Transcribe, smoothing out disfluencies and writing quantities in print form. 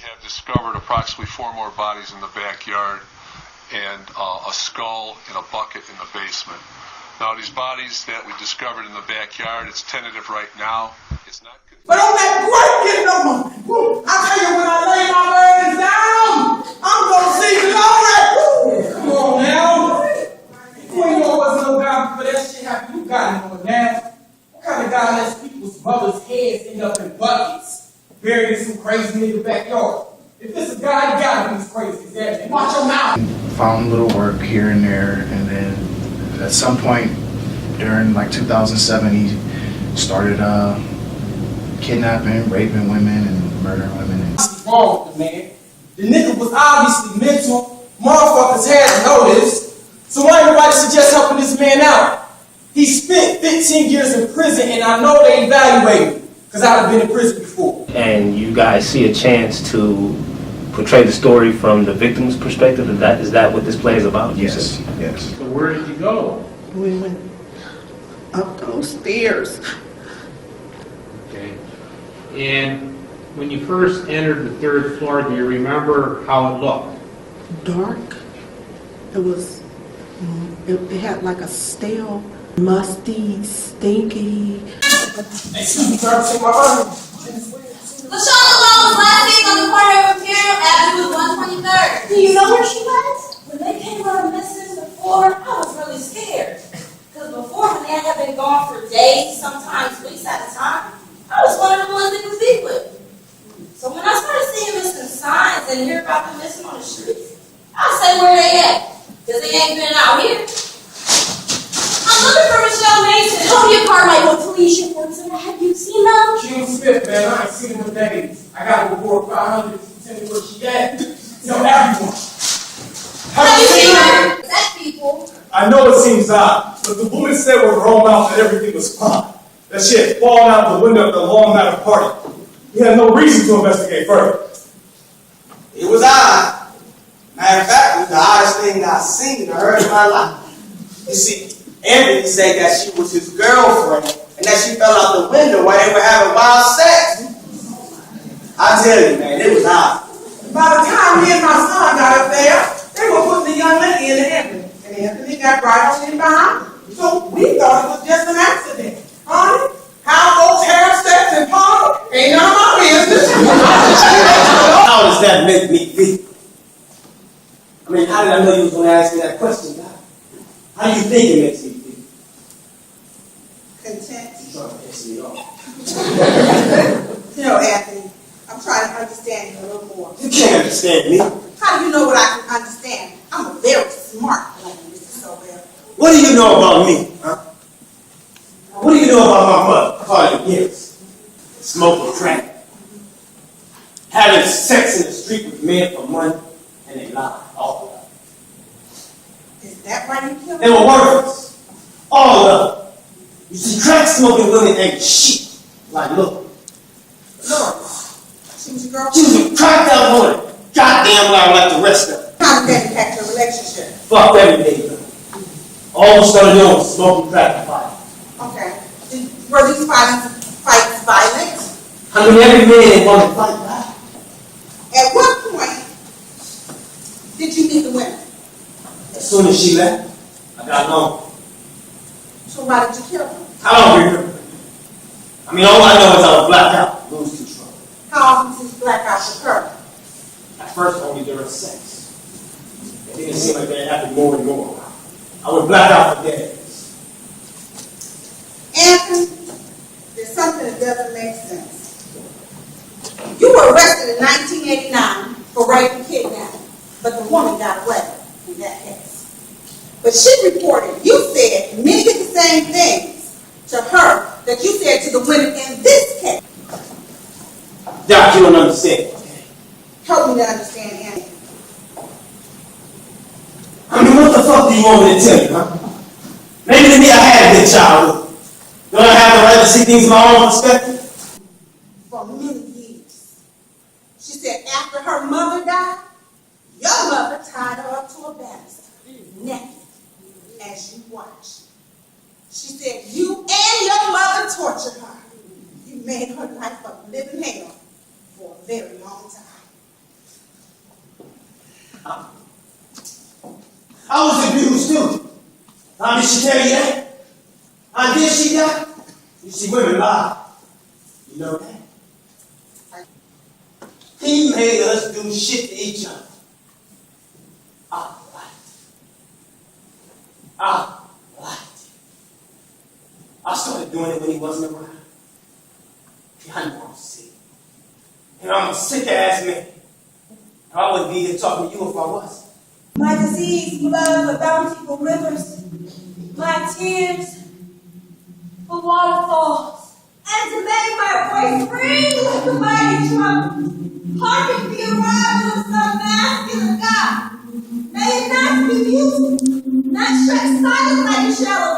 have discovered approximately 4 more bodies in the backyard and a skull in a bucket in the basement. Now, these bodies that we discovered in the backyard, it's tentative right now. It's not. But on that break no more. I tell you, when I lay my burdens down, I'm gonna see glory. Come on now. You ain't know what's no God for that shit happen. You got it on now. What kind of God lets people's mothers' heads end up in buckets, buried in some crazy nigga backyard? If this is God, you gotta be crazy. Exactly. Watch your mouth. Found a little work here and there, and then at some point during like 2007, he started kidnapping, raping women, and murdering women. What's wrong with the man? The nigga was obviously mental. Motherfuckers had noticed. So why everybody suggest helping this man out? He spent 15 years in prison, and I know they evaluated him because I've been in prison before. And you guys see a chance to portray the story from the victim's perspective? Is that what this play is about? Yes, yes. So where did you go? We went up those stairs. Okay. And when you first entered the 3rd floor, do you remember how it looked? Dark. It was, it had like a stale, musty, stinky. Excuse me, sir. Take my money. LaShawn Malone was last seen on the corner of Imperial Ave with 123rd. Do you know where she was? When they came out missing before, I was really scared. Because before, when they had been gone for days, sometimes weeks at a time, I was one of the ones they could speak with. So when I started seeing missing signs and hear about them missing on the streets, I say where they at, because they ain't been out here. I'm looking for Michelle Mason. Tony Carmichael, police reports. Have you seen them? June Smith, man, I ain't seen him in days. I got a report 500 to tell me where she at. Tell everyone. Have you seen her? Is that people? I know it seems odd, but the woman said with her own mouth that everything was fine. That she had fallen out the window at the long night party. We had no reason to investigate further. It was odd. Matter of fact, it was the oddest thing I've seen or heard in my life. You see, Anthony said that she was his girlfriend and that she fell out the window while they were having wild sex. I tell you, man, it was odd. By the time me and my son got up there, they were putting the young lady in the ambulance. And Anthony got right on in behind her. So we thought it was just an accident. Honey, how folks have sex and party ain't none of my business. How does that make me feel? I mean, how did I know you was going to ask me that question, God? How do you think it makes me feel? Content. You're trying to piss me off. You know, Anthony, I'm trying to understand you a little more. You can't understand me. How do you know what I can understand? I'm a very smart woman, Mr. Sowell. What do you know about me, huh? What do you know about my mother? Calling gifts, smoking crack, having sex in the street with men for money, and they lie, all of them. Is that why you killed They were worthless, all of them. You see, crack smoking women ain't shit. Like, look. Lord, she was your girl. She was a cracked out woman. Goddamn loud like the rest of them. How did that impact your relationship? Fuck everything. All we started doing was smoking crack and fighting. Okay. Were these fights violent? I mean, every man wanted to fight back. At what point did you meet the women? As soon as she left, I got home. So why did you kill them? I don't remember. I mean, all I know is I was blacked out, lose control. How often does blackouts occur? At first, only during sex. It didn't seem like that happened more and more. I would black out for days. Anthony, there's something that doesn't make sense. You were arrested in 1989 for rape and kidnapping, but the woman got away in that case. But she reported you said many of the same things to her that you said to the women in this case. Doc, you don't understand. Help me to understand, Anthony. I mean, what the fuck do you want me to tell you, huh? Maybe to me I had a good childhood. Don't I have the right to see things from my own perspective? For many years. She said after her mother died, your mother tied her up to a banister, naked, as you watched. She said you and your mother tortured her. You made her life a living hell for a very long time. I was abused too. Did she tell you that? Did she die? You see, women lie. You know that? He made us do shit to each other. I liked it. I started doing it when he wasn't around. I know I'm sick. And I'm a sick ass man. I wouldn't be here talking to you if I wasn't. My disease, blood, the bountiful rivers, my tears, the waterfalls, and to make my voice ring like a mighty trumpet, harking the arrival of some masculine god. May it not be music, not stretched silent like a shallow